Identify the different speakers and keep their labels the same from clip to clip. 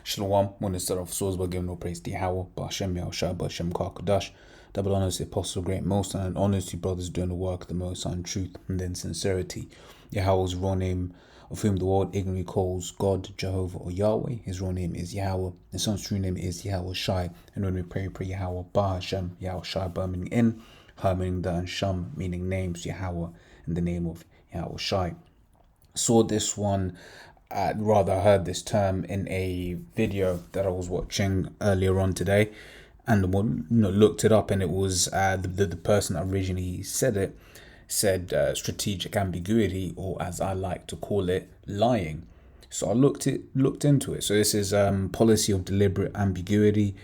Speaker 1: Shalom, when instead of souls by giving no praise to Yahweh, Ba'ashem Yahushua, Ba'ashem Kakadash, double honors to the Apostle Great Most, and honors to brothers doing the work of the Most High in truth and in sincerity. Yahweh's raw name, of whom the world ignorantly calls God, Jehovah, or Yahweh. His raw name is Yahweh. His son's true name is Yahweh Shai. And when we pray Yahweh, Ba'ashem Yahushua, Ba meaning in, Ha meaning the, and Sham meaning names, Yahweh, in the name of Yahweh Shai. Saw this one, heard this term in a video that I was watching earlier on today, and looked it up, and it was the person that originally said strategic ambiguity, or as I like to call it, lying. So I looked into it. So this is policy of deliberate ambiguity,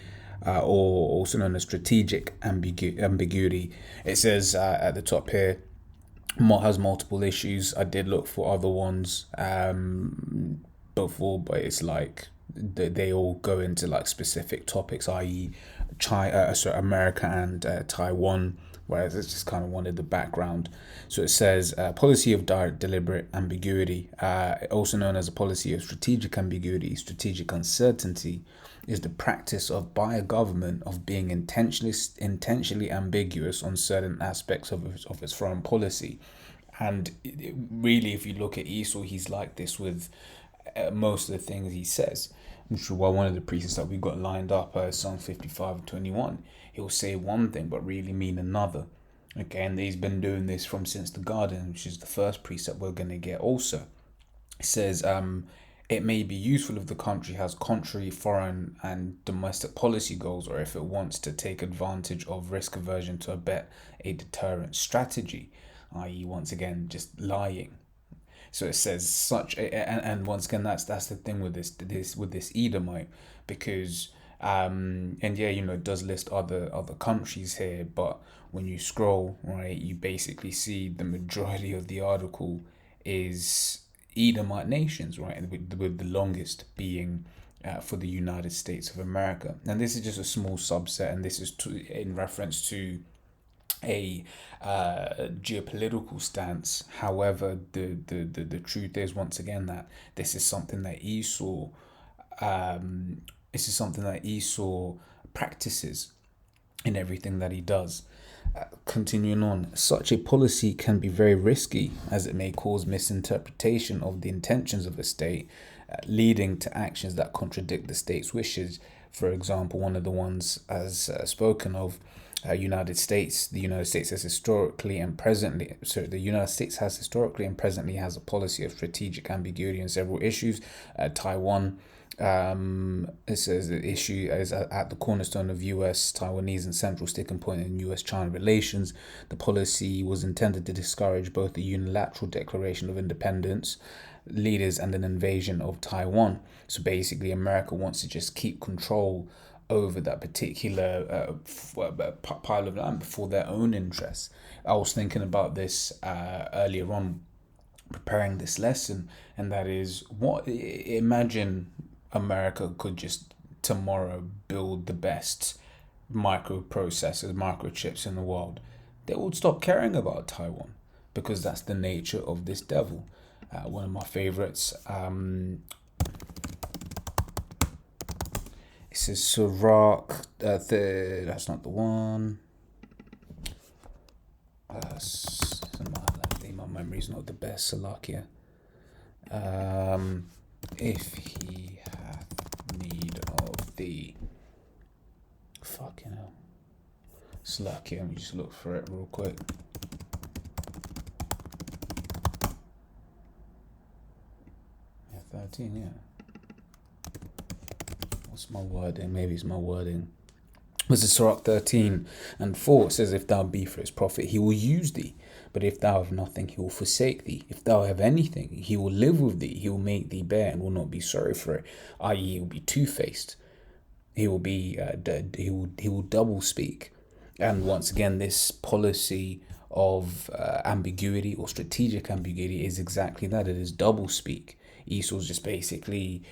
Speaker 1: or also known as strategic ambiguity. It says at the top here, has multiple issues. I did look for other ones before, but it's like they all go into like specific topics, i.e. America and Taiwan, whereas it's just kind of wanted the background. So it says policy of deliberate ambiguity, also known as a policy of strategic ambiguity, strategic uncertainty, is the practice by a government of being intentionally ambiguous on certain aspects of its foreign policy. And really, if you look at Esau, he's like this with most of the things he says. Which is why one of the precepts that we got lined up, Psalm 55:21, he'll say one thing but really mean another. Okay, and he's been doing this since the garden, which is the first precept we're going to get also. It says, it may be useful if the country has contrary foreign and domestic policy goals, or if it wants to take advantage of risk aversion to abet a deterrent strategy, i.e. once again just lying. So it says and once again that's the thing with this Edomite, because it does list other countries here, but when you scroll, right, you basically see the majority of the article is Edomite nations, right, with the longest being for the United States of America. And this is just a small subset, and this is in reference to a geopolitical stance. However, the truth is, once again, that this is something that Esau practices in everything that he does. Continuing on, such a policy can be very risky, as it may cause misinterpretation of the intentions of a state, leading to actions that contradict the state's wishes. For example, one of the ones as spoken of, The United States has historically and presently has a policy of strategic ambiguity in several issues. Taiwan, it says the issue is at the cornerstone of U.S., Taiwanese, and central sticking point in U.S.-China relations. The policy was intended to discourage both the unilateral declaration of independence leaders and an invasion of Taiwan. So basically, America wants to just keep control over that particular pile of land for their own interests. I was thinking about this earlier on, preparing this lesson, and that is, imagine America could just tomorrow build the best microchips in the world. They would stop caring about Taiwan, because that's the nature of this devil. One of my favorites, it says Sirach, that's not the one. My memory's not the best, Salakia. If he hath need of thee. Fucking hell. Salakia, let me just look for it real quick. Yeah, 13, yeah. What's my wording? Maybe it's my wording. This is Sirach 13:4. It says, if thou be for his profit, he will use thee. But if thou have nothing, he will forsake thee. If thou have anything, he will live with thee. He will make thee bear and will not be sorry for it. I.e., he will be two-faced. He will be he will double speak. And once again, this policy of ambiguity or strategic ambiguity is exactly that. It is double speak. Esau's just basically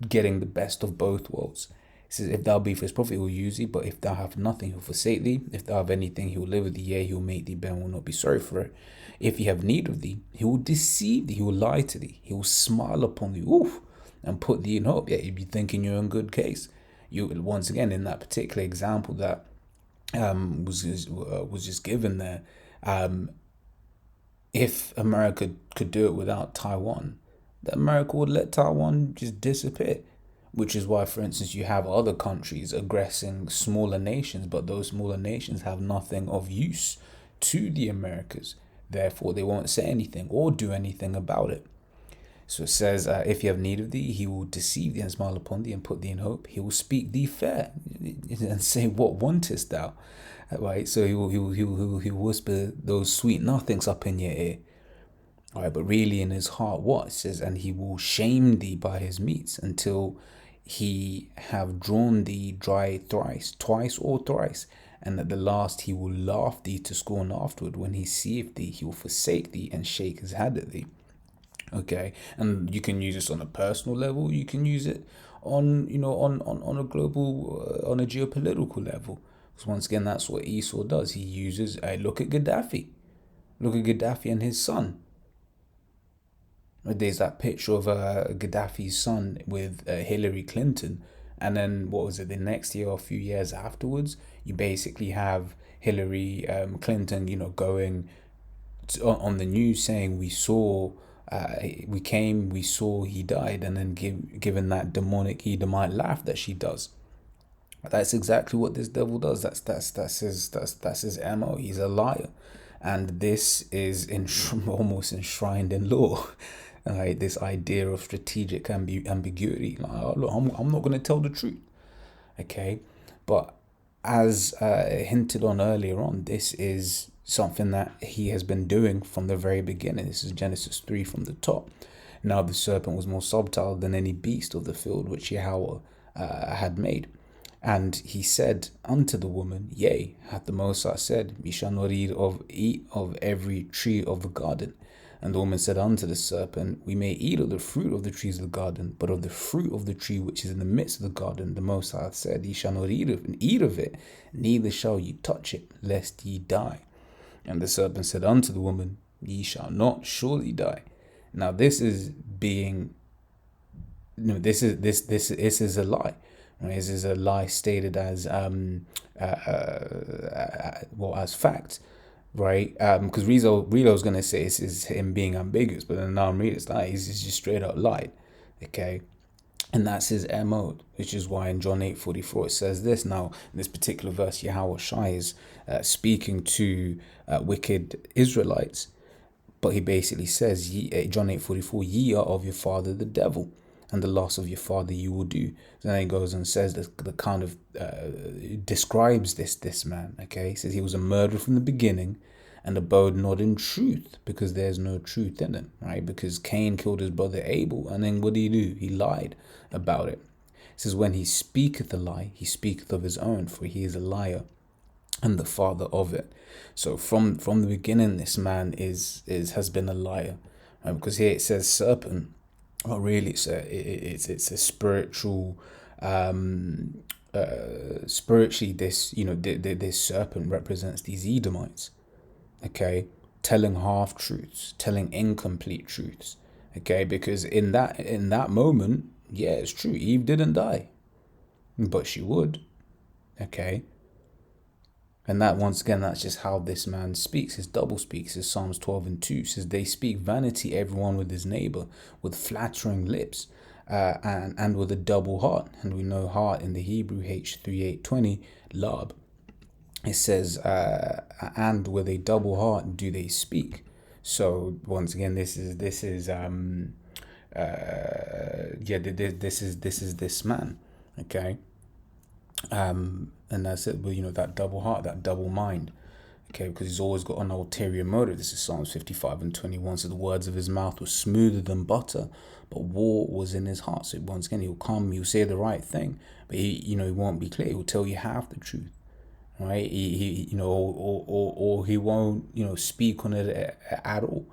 Speaker 1: getting the best of both worlds. It says, if thou be for his profit, he will use thee, but if thou have nothing, he will forsake thee. If thou have anything, he will live with thee, yea, he will make thee bear and will not be sorry for it. If he have need of thee, he will deceive thee, he will lie to thee, he will smile upon thee. Oof! and put thee in hope. Yeah, you'd be thinking you're in good case. You once again in that particular example that was just given there. If America could do it without Taiwan, that America would let Taiwan just disappear. Which is why, for instance, you have other countries aggressing smaller nations, but those smaller nations have nothing of use to the Americas. Therefore, they won't say anything or do anything about it. So it says, if you have need of thee, he will deceive thee and smile upon thee and put thee in hope. He will speak thee fair and say, what wantest thou? Right? So he will whisper those sweet nothings up in your ear. All right, but really in his heart, what? It says, and he will shame thee by his meats until he have drawn thee dry thrice, twice or thrice. And at the last he will laugh thee to scorn afterward. When he seeth thee, he will forsake thee and shake his head at thee. Okay, and you can use this on a personal level. You can use it on on a global, on a geopolitical level. Because once again, that's what Esau does. He uses. Look at Gaddafi. Look at Gaddafi and his son. There's that picture of Gaddafi's son with Hillary Clinton, and then what was it? The next year or a few years afterwards, you basically have Hillary Clinton, going on the news saying we saw we saw he died, and then given that demonic Edomite laugh that she does. That's exactly what this devil does. That's his MO. He's a liar, and this is almost enshrined in law. Right, this idea of strategic ambiguity. Like, oh, look, I'm not going to tell the truth. Okay, but as hinted on earlier on, this is something that he has been doing from the very beginning. This is Genesis 3 from the top. Now the serpent was more subtle than any beast of the field which Yahweh had made. And he said unto the woman, Yea, hath the Most High said, Ye shall not eat of every tree of the garden. And the woman said unto the serpent, We may eat of the fruit of the trees of the garden, but of the fruit of the tree which is in the midst of the garden, the Most High hath said, Ye shall not eat of it, neither shall ye touch it, lest ye die. And the serpent said unto the woman, Ye shall not surely die. Now this is being, this is a lie. Right? This is a lie stated as as fact, right? Because Relo's gonna say this is him being ambiguous, but then now I'm reading it's like he's just straight up lied, okay? And that's his MO, which is why in John 8:44 it says this. Now, in this particular verse, Yahweh Shai is speaking to wicked Israelites, but he basically says, John 8:44, ye are of your father the devil, and the loss of your father you will do. So then he goes and says the kind of describes this man. Okay, he says he was a murderer from the beginning, and abode not in truth, because there's no truth in him. Right? Because Cain killed his brother Abel, and then what did he do? He lied about it. It says when he speaketh a lie, he speaketh of his own, for he is a liar and the father of it. So from the beginning, this man has been a liar. Right? Because here it says serpent. Oh, really? It's a spiritual, spiritually. This serpent represents these Edomites. Okay, telling half truths, telling incomplete truths. Okay, because in that moment, yeah, it's true. Eve didn't die, but she would. Okay. And that, once again, that's just how this man speaks. His double speaks. His Psalms 12:2 says, they speak vanity, everyone with his neighbor, with flattering lips, and with a double heart. And we know heart in the Hebrew, H3820, lab. It says, and with a double heart do they speak. So once again, this is this is this man. Okay. And that's it. Well, that double heart, that double mind. Okay, because he's always got an ulterior motive. This is Psalms 55:21. So the words of his mouth were smoother than butter, but war was in his heart. So once again, he'll come, he'll say the right thing, but he won't be clear. He'll tell you half the truth, right? Or he won't, speak on it at all,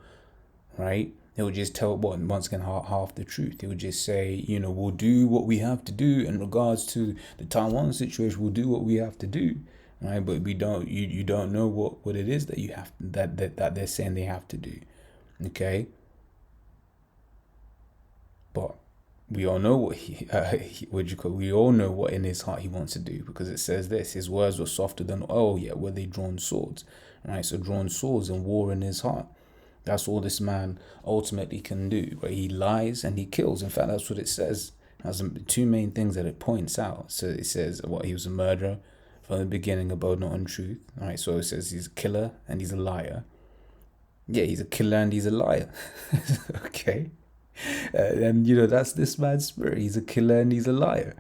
Speaker 1: right? He'll just tell once again half the truth. He'll just say, we'll do what we have to do in regards to the Taiwan situation. We'll do what we have to do, right? But we don't. You don't know what it is that you have that they're saying they have to do, okay? But we all know what we all know what in his heart he wants to do, because it says this: his words were softer than oil, yet were they drawn swords. Right, so drawn swords and war in his heart. That's all this man ultimately can do. Where he lies and he kills. In fact, that's what it says. That's the two main things that it points out. So it says what he was a murderer from the beginning, abode not in truth. All right, so it says he's a killer and he's a liar. Yeah, he's a killer and he's a liar. Okay. And that's this man's spirit. He's a killer and he's a liar,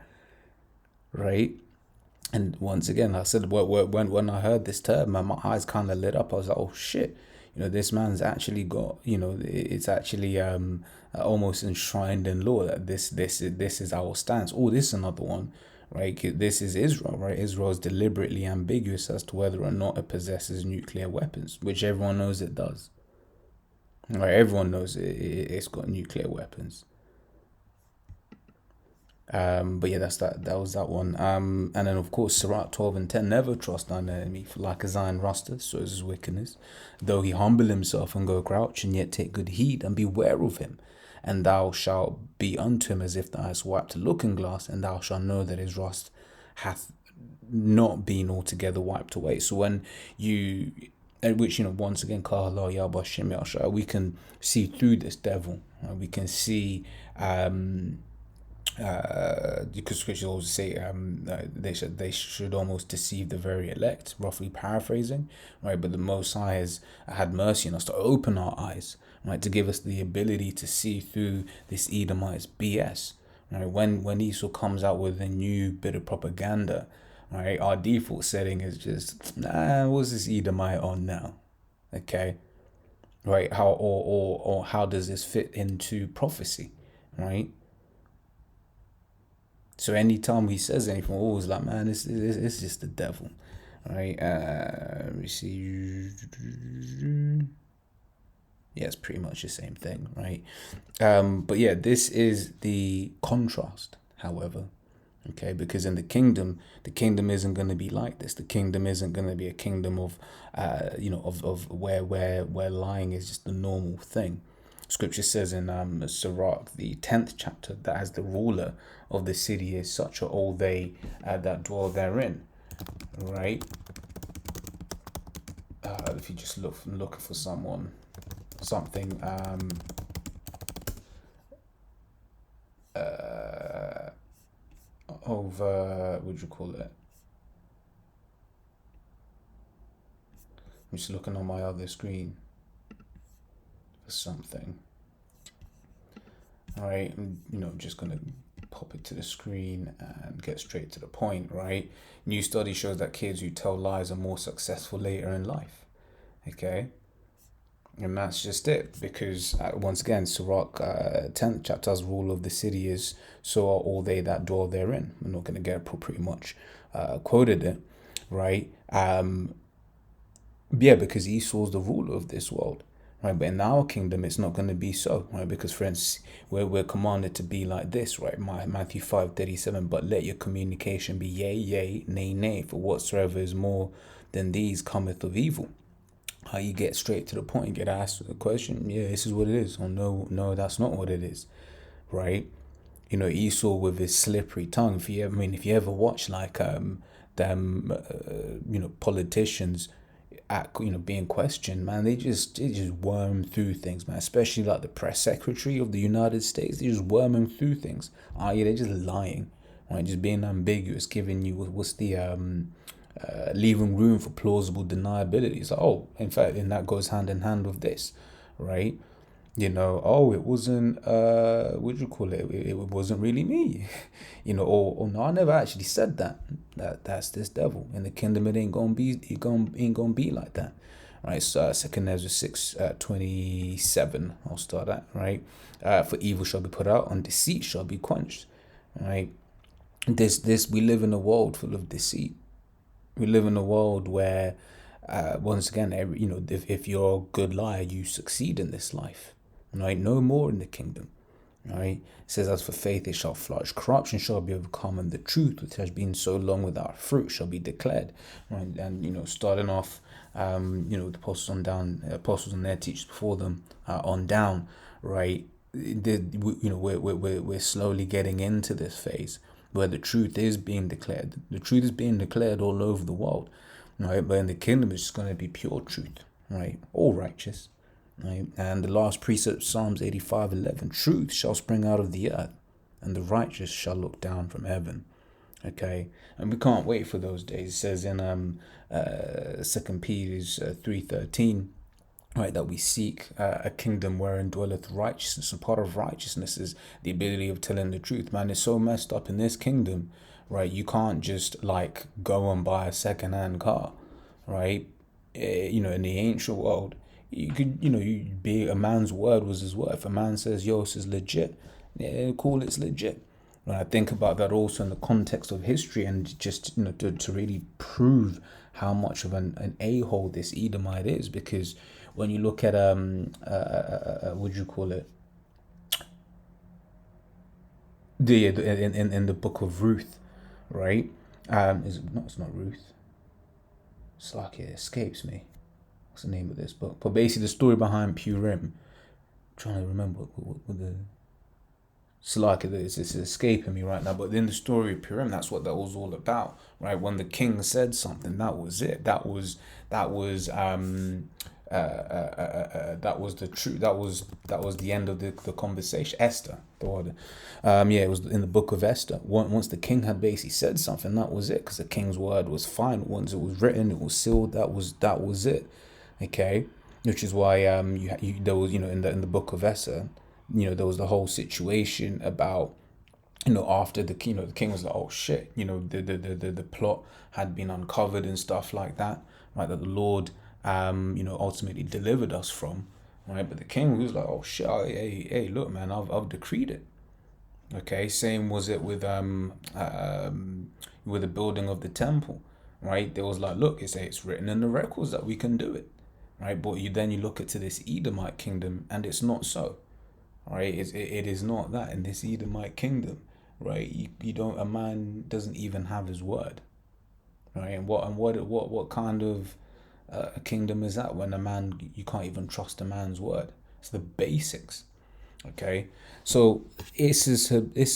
Speaker 1: right? And once again, I said, when I heard this term, my eyes kind of lit up. I was like, oh shit, this man's actually got, it's actually almost enshrined in law that this is our stance. Oh, this is another one, right? This is Israel, right? Israel is deliberately ambiguous as to whether or not it possesses nuclear weapons, which everyone knows it does. Right, everyone knows it's got nuclear weapons. But yeah, that was that one. And then of course Sirach 12:10, never trust thine enemy, for like as iron rusteth, so is his wickedness. Though he humble himself and go crouch, and yet take good heed and beware of him. And thou shalt be unto him as if thou hast wiped a looking glass, and thou shalt know that his rust hath not been altogether wiped away. So when you, which once again, we can see through this devil. Right? We can see because scripture always say they should almost deceive the very elect, roughly paraphrasing, right? But the Most High has had mercy on us to open our eyes, right, to give us the ability to see through this Edomite's BS. Right? When Esau comes out with a new bit of propaganda, right, our default setting is just, what's this Edomite on now? Okay, right? How or how does this fit into prophecy, right? So anytime he says anything, we're always like, man, it's just the devil, right? Let me see. Yeah, it's pretty much the same thing, right? But yeah, this is the contrast, however. Okay, because in the kingdom isn't going to be like this. The kingdom isn't going to be a kingdom of, of where lying is just the normal thing. Scripture says in Sirach, the 10th chapter, that as the ruler of the city is such are all they that dwell therein, right? If you just looking for something, over, what do you call it? I'm just looking on my other screen for something. All right, I'm just gonna pop it to the screen and get straight to the point, right? New study shows that kids who tell lies are more successful later in life. Okay, and that's just it, because once again, Sirach 10th chapter, as rule of the city is, so are all they that dwell therein. I'm not going to get pretty much quoted it, right? Yeah, because Esau's the ruler of this world, right? But in our kingdom, it's not going to be so, right? Because, friends, we're commanded to be like this, right? Matthew 5:37, but let your communication be yea, yea, nay, nay, for whatsoever is more than these cometh of evil. How you get straight to the point, get asked a question, yeah, this is what it is. Oh, no, that's not what it is, right? Esau with his slippery tongue. If you ever watch like them, politicians at being questioned, man, they just worm through things, man. Especially like the press secretary of the United States, they just worming through things. Yeah, they're just lying, right? Just being ambiguous, giving you what's the leaving room for plausible deniability. It's like, oh, in fact, and that goes hand in hand with this, right? Oh, it wasn't, what do you call it? It wasn't really me, or no, I never actually said that. That's this devil. In the kingdom, it ain't gonna be like that, right? So, 2 Ezra 6:27. I'll start that, right? For evil shall be put out, and deceit shall be quenched, right? We live in a world full of deceit. We live in a world where, once again, if you're a good liar, you succeed in this life, right? No more in the kingdom, right? It says, as for faith, it shall flourish. Corruption shall be overcome, and the truth, which has been so long without fruit, shall be declared, right? And, starting off, the apostles and their teachers before them, on down, right? we're slowly getting into this phase where the truth is being declared. The truth is being declared all over the world, right? But in the kingdom, it's just going to be pure truth, right? All righteous, right? And the last precept, Psalms 85:11, truth shall spring out of the earth, and the righteous shall look down from heaven. Okay, and we can't wait for those days. It says in 2 Peter 3:13, right, that we seek a kingdom wherein dwelleth righteousness, and part of righteousness is the ability of telling the truth. Man, it's so messed up in this kingdom, right? You can't just like go and buy a second-hand car, right? In the ancient world, you could, you be a man's word was his word. If a man says, yo, this is legit, yeah, cool, it's legit. When I think about that also in the context of history, and just to really prove how much of an a-hole this Edomite is, because when you look at what do you call it, in the book of Ruth, right? Is it not? It's not Ruth. It's like it escapes me. What's the name of this book? But basically, the story behind Purim. I'm trying to remember what the. It's like it's escaping me right now. But in the story of Purim, that's what that was all about, right? When the king said something, that was it. That was the truth. That was the end of the conversation. Esther, the order. It was in the book of Esther. Once the king had basically said something, that was it, because the king's word was final. Once it was written, it was sealed. That was it. Okay, which is why there was in the book of Esther, there was the whole situation about after the king was like, oh shit, the plot had been uncovered and stuff like that, right, that the Lord ultimately delivered us from, right? But the king was like, oh shit, hey, look, man, I've decreed it. Okay, same was it with the building of the temple, right? There was like, look, it's written in the records that we can do it, right? But you look at to this Edomite kingdom, and it's not so, right? It is not that in this Edomite kingdom, right? A man doesn't even have his word, right? And what kind of a kingdom is that when you can't even trust a man's word? It's the basics, okay? So this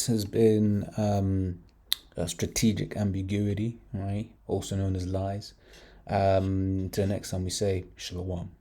Speaker 1: has been a strategic ambiguity, right? Also known as lies. Till next time we say shalom.